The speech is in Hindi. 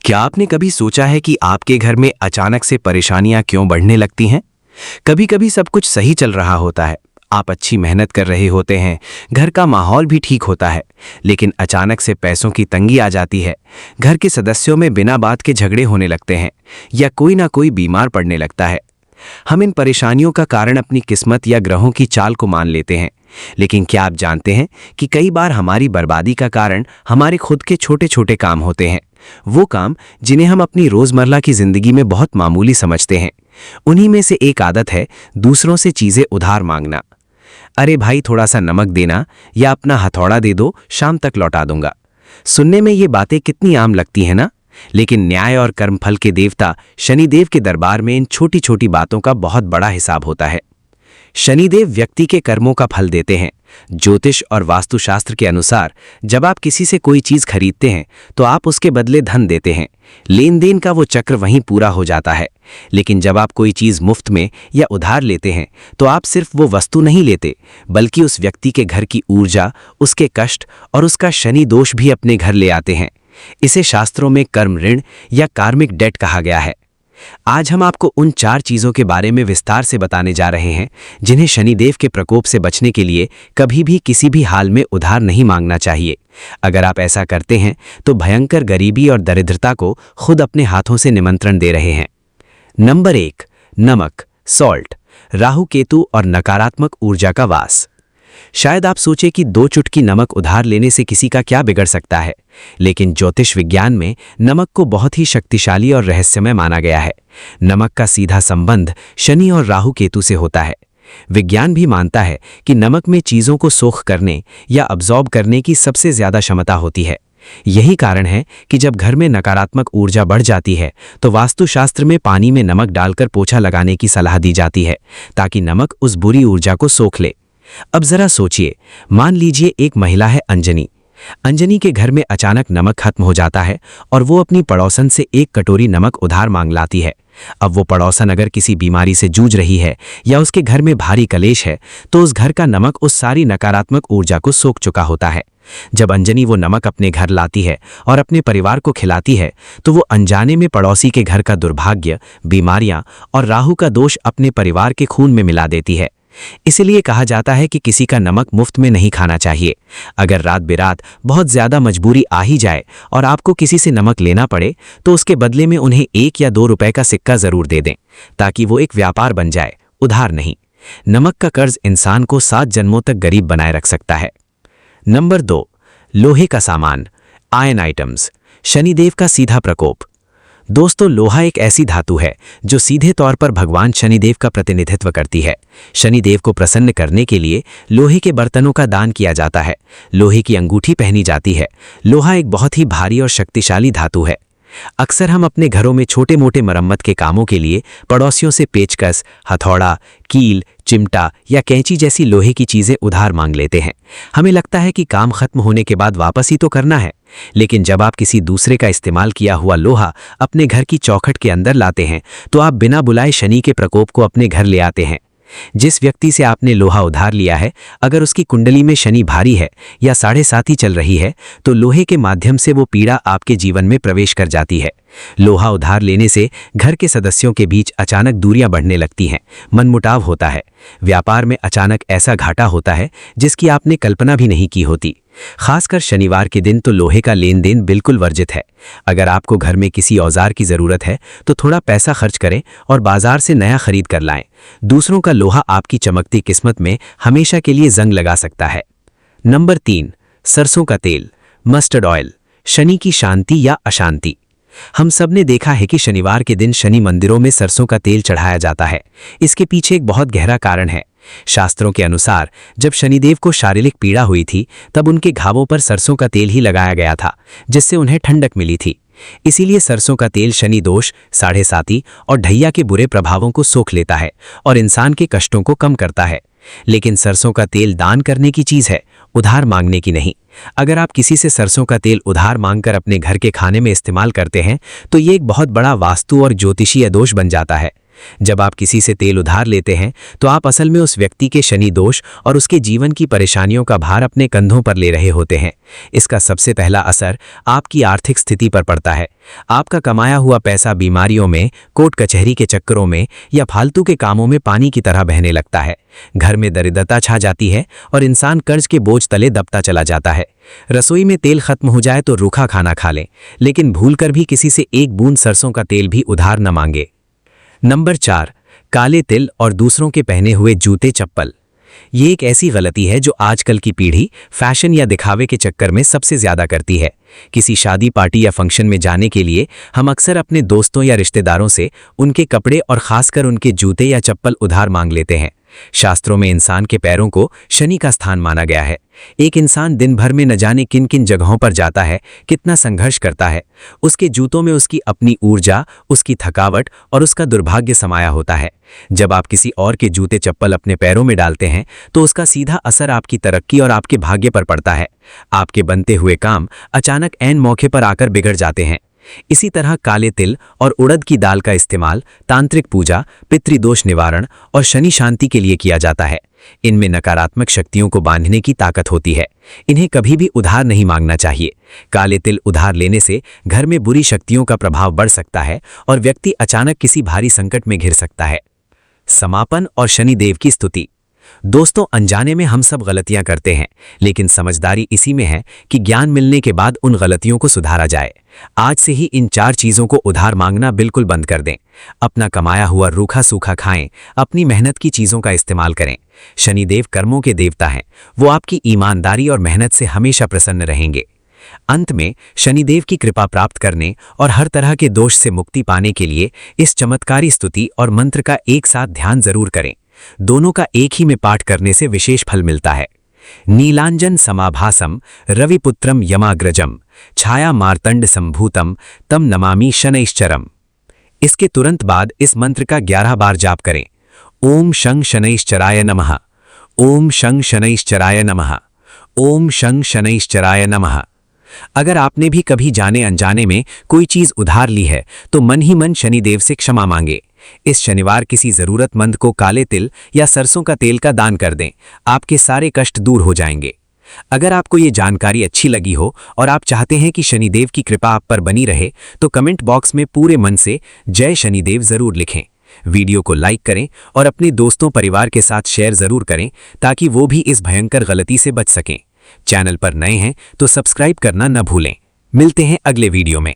क्या आपने कभी सोचा है कि आपके घर में अचानक से परेशानियां क्यों बढ़ने लगती हैं? कभी कभी सब कुछ सही चल रहा होता है, आप अच्छी मेहनत कर रहे होते हैं, घर का माहौल भी ठीक होता है, लेकिन अचानक से पैसों की तंगी आ जाती है। घर के सदस्यों में बिना बात के झगड़े होने लगते हैं या कोई ना कोई बीमार पड़ने लगता है। हम इन परेशानियों का कारण अपनी किस्मत या ग्रहों की चाल को मान लेते हैं, लेकिन क्या आप जानते हैं कि कई बार हमारी बर्बादी का कारण हमारे खुद के छोटे छोटे काम होते हैं। वो काम जिन्हें हम अपनी रोजमर्रा की जिंदगी में बहुत मामूली समझते हैं। उन्हीं में से एक आदत है दूसरों से चीजें उधार मांगना। अरे भाई, थोड़ा सा नमक देना, या अपना हथौड़ा दे दो, शाम तक लौटा दूंगा। सुनने में ये बातें कितनी आम लगती हैं ना, लेकिन न्याय और कर्मफल के देवता शनिदेव के दरबार में इन छोटी छोटी बातों का बहुत बड़ा हिसाब होता है। शनिदेव व्यक्ति के कर्मों का फल देते हैं। ज्योतिष और वास्तुशास्त्र के अनुसार जब आप किसी से कोई चीज खरीदते हैं तो आप उसके बदले धन देते हैं। लेन देन का वो चक्र वहीं पूरा हो जाता है। लेकिन जब आप कोई चीज मुफ्त में या उधार लेते हैं तो आप सिर्फ वो वस्तु नहीं लेते, बल्कि उस व्यक्ति के घर की ऊर्जा, उसके कष्ट और उसका शनि दोष भी अपने घर ले आते हैं। इसे शास्त्रों में कर्म ऋण या कार्मिक डेट कहा गया है। आज हम आपको उन 4 चीजों के बारे में विस्तार से बताने जा रहे हैं जिन्हें शनिदेव के प्रकोप से बचने के लिए कभी भी किसी भी हाल में उधार नहीं मांगना चाहिए। अगर आप ऐसा करते हैं तो भयंकर गरीबी और दरिद्रता को खुद अपने हाथों से निमंत्रण दे रहे हैं। नंबर 1, नमक, सॉल्ट, राहु केतु और नकारात्मक ऊर्जा का वास। शायद आप सोचे कि 2 चुटकी नमक उधार लेने से किसी का क्या बिगड़ सकता है, लेकिन ज्योतिष विज्ञान में नमक को बहुत ही शक्तिशाली और रहस्यमय माना गया है। नमक का सीधा संबंध शनि और राहु केतु से होता है। विज्ञान भी मानता है कि नमक में चीजों को सोख करने या अब्जॉर्ब करने की सबसे ज्यादा क्षमता होती है। यही कारण है कि जब घर में नकारात्मक ऊर्जा बढ़ जाती है तो वास्तुशास्त्र में पानी में नमक डालकर पोछा लगाने की सलाह दी जाती है, ताकि नमक उस बुरी ऊर्जा को सोख ले। अब जरा सोचिए, मान लीजिए एक महिला है अंजनी। अंजनी के घर में अचानक नमक खत्म हो जाता है और वो अपनी पड़ोसन से 1 कटोरी नमक उधार मांग लाती है। अब वो पड़ोसन अगर किसी बीमारी से जूझ रही है या उसके घर में भारी कलेश है तो उस घर का नमक उस सारी नकारात्मक ऊर्जा को सोख चुका होता है। जब अंजनी वो नमक अपने घर लाती है और अपने परिवार को खिलाती है तो वो अनजाने में पड़ोसी के घर का दुर्भाग्य, बीमारियां और राहु का दोष अपने परिवार के खून में मिला देती है। इसलिए कहा जाता है कि किसी का नमक मुफ्त में नहीं खाना चाहिए। अगर रात बेरात बहुत ज्यादा मजबूरी आ ही जाए और आपको किसी से नमक लेना पड़े तो उसके बदले में उन्हें 1 या 2 रुपए का सिक्का जरूर दे दें, ताकि वो एक व्यापार बन जाए, उधार नहीं। नमक का कर्ज इंसान को 7 जन्मों तक गरीब बनाए रख सकता है। नंबर 2, लोहे का सामान, आयन आइटम्स, शनिदेव का सीधा प्रकोप। दोस्तों, लोहा एक ऐसी धातु है जो सीधे तौर पर भगवान शनिदेव का प्रतिनिधित्व करती है। शनिदेव को प्रसन्न करने के लिए लोहे के बर्तनों का दान किया जाता है, लोहे की अंगूठी पहनी जाती है। लोहा एक बहुत ही भारी और शक्तिशाली धातु है। अक्सर हम अपने घरों में छोटे मोटे मरम्मत के कामों के लिए पड़ोसियों से पेचकस, हथौड़ा, कील, चिमटा या कैंची जैसी लोहे की चीजें उधार मांग लेते हैं। हमें लगता है कि काम खत्म होने के बाद वापस ही तो करना है, लेकिन जब आप किसी दूसरे का इस्तेमाल किया हुआ लोहा अपने घर की चौखट के अंदर लाते हैं तो आप बिना बुलाए शनि के प्रकोप को अपने घर ले आते हैं। जिस व्यक्ति से आपने लोहा उधार लिया है, अगर उसकी कुंडली में शनि भारी है या 7.5 चल रही है तो लोहे के माध्यम से वो पीड़ा आपके जीवन में प्रवेश कर जाती है। लोहा उधार लेने से घर के सदस्यों के बीच अचानक दूरियां बढ़ने लगती हैं, मनमुटाव होता है, व्यापार में अचानक ऐसा घाटा होता है जिसकी आपने कल्पना भी नहीं की होती। खासकर शनिवार के दिन तो लोहे का लेन देन बिल्कुल वर्जित है। अगर आपको घर में किसी औजार की जरूरत है तो थोड़ा पैसा खर्च करें और बाजार से नया खरीद कर लाएं। दूसरों का लोहा आपकी चमकती किस्मत में हमेशा के लिए जंग लगा सकता है। नंबर 3, सरसों का तेल, मस्टर्ड ऑयल, शनि की शांति या अशांति। हम सब ने देखा है कि शनिवार के दिन शनि मंदिरों में सरसों का तेल चढ़ाया जाता है। इसके पीछे एक बहुत गहरा कारण है। शास्त्रों के अनुसार जब शनिदेव को शारीरिक पीड़ा हुई थी तब उनके घावों पर सरसों का तेल ही लगाया गया था, जिससे उन्हें ठंडक मिली थी। इसीलिए सरसों का तेल शनि दोष, 7.5 और ढैया के बुरे प्रभावों को सोख लेता है और इंसान के कष्टों को कम करता है। लेकिन सरसों का तेल दान करने की चीज है, उधार मांगने की नहीं। अगर आप किसी से सरसों का तेल उधार मांगकर अपने घर के खाने में इस्तेमाल करते हैं तो ये एक बहुत बड़ा वास्तु और ज्योतिषीय दोष बन जाता है। जब आप किसी से तेल उधार लेते हैं तो आप असल में उस व्यक्ति के शनि दोष और उसके जीवन की परेशानियों का भार अपने कंधों पर ले रहे होते हैं। इसका सबसे पहला असर आपकी आर्थिक स्थिति पर पड़ता है। आपका कमाया हुआ पैसा बीमारियों में, कोर्ट कचहरी के चक्करों में या फालतू के कामों में पानी की तरह बहने लगता है। घर में दरिद्रता छा जाती है और इंसान कर्ज के बोझ तले दबता चला जाता है। रसोई में तेल खत्म हो जाए तो रूखा खाना खा लें, लेकिन भूलकर भी किसी से एक बूंद सरसों का तेल भी उधार न मांगे। नंबर 4, काले तिल और दूसरों के पहने हुए जूते चप्पल। ये एक ऐसी गलती है जो आजकल की पीढ़ी फैशन या दिखावे के चक्कर में सबसे ज्यादा करती है। किसी शादी पार्टी या फंक्शन में जाने के लिए हम अक्सर अपने दोस्तों या रिश्तेदारों से उनके कपड़े और खासकर उनके जूते या चप्पल उधार मांग लेते हैं। शास्त्रों में इंसान के पैरों को शनि का स्थान माना गया है। एक इंसान दिन भर में न जाने किन किन जगहों पर जाता है, कितना संघर्ष करता है। उसके जूतों में उसकी अपनी ऊर्जा, उसकी थकावट और उसका दुर्भाग्य समाया होता है। जब आप किसी और के जूते चप्पल अपने पैरों में डालते हैं तो उसका सीधा असर आपकी तरक्की और आपके भाग्य पर पड़ता है। आपके बनते हुए काम अचानक ऐन मौके पर आकर बिगड़ जाते हैं। इसी तरह काले तिल और उड़द की दाल का इस्तेमाल तांत्रिक पूजा, पितृदोष निवारण और शनि शांति के लिए किया जाता है। इनमें नकारात्मक शक्तियों को बांधने की ताकत होती है। इन्हें कभी भी उधार नहीं मांगना चाहिए। काले तिल उधार लेने से घर में बुरी शक्तियों का प्रभाव बढ़ सकता है और व्यक्ति अचानक किसी भारी संकट में घिर सकता है। समापन और शनिदेव की स्तुति। दोस्तों, अनजाने में हम सब गलतियां करते हैं, लेकिन समझदारी इसी में है कि ज्ञान मिलने के बाद उन गलतियों को सुधारा जाए। आज से ही इन 4 चीजों को उधार मांगना बिल्कुल बंद कर दें। अपना कमाया हुआ रूखा सूखा खाएं, अपनी मेहनत की चीजों का इस्तेमाल करें। शनिदेव कर्मों के देवता हैं, वो आपकी ईमानदारी और मेहनत से हमेशा प्रसन्न रहेंगे। अंत में शनिदेव की कृपा प्राप्त करने और हर तरह के दोष से मुक्ति पाने के लिए इस चमत्कारी स्तुति और मंत्र का एक साथ ध्यान जरूर करें। दोनों का एक ही में पाठ करने से विशेष फल मिलता है। नीलांजन समाभासम रविपुत्रम यमाग्रजम छाया मार्तंड संभूतम तम नमामि शनैश्चरम। इसके तुरंत बाद इस मंत्र का 11 बार जाप करें। ओम शं शनैश्चराय नमः, ओम शं शनैश्चराय नमः, ओम शं शनैश्चराय नमः। अगर आपने भी कभी जाने अनजाने में कोई चीज उधार ली है तो मन ही मन शनिदेव से क्षमा मांगे। इस शनिवार किसी जरूरतमंद को काले तिल या सरसों का तेल का दान कर दें, आपके सारे कष्ट दूर हो जाएंगे। अगर आपको ये जानकारी अच्छी लगी हो और आप चाहते हैं कि शनिदेव की कृपा आप पर बनी रहे तो कमेंट बॉक्स में पूरे मन से जय शनिदेव जरूर लिखें। वीडियो को लाइक करें और अपने दोस्तों परिवार के साथ शेयर जरूर करें ताकि वो भी इस भयंकर गलती से बच सकें। चैनल पर नए हैं तो सब्सक्राइब करना न भूलें। मिलते हैं अगले वीडियो में।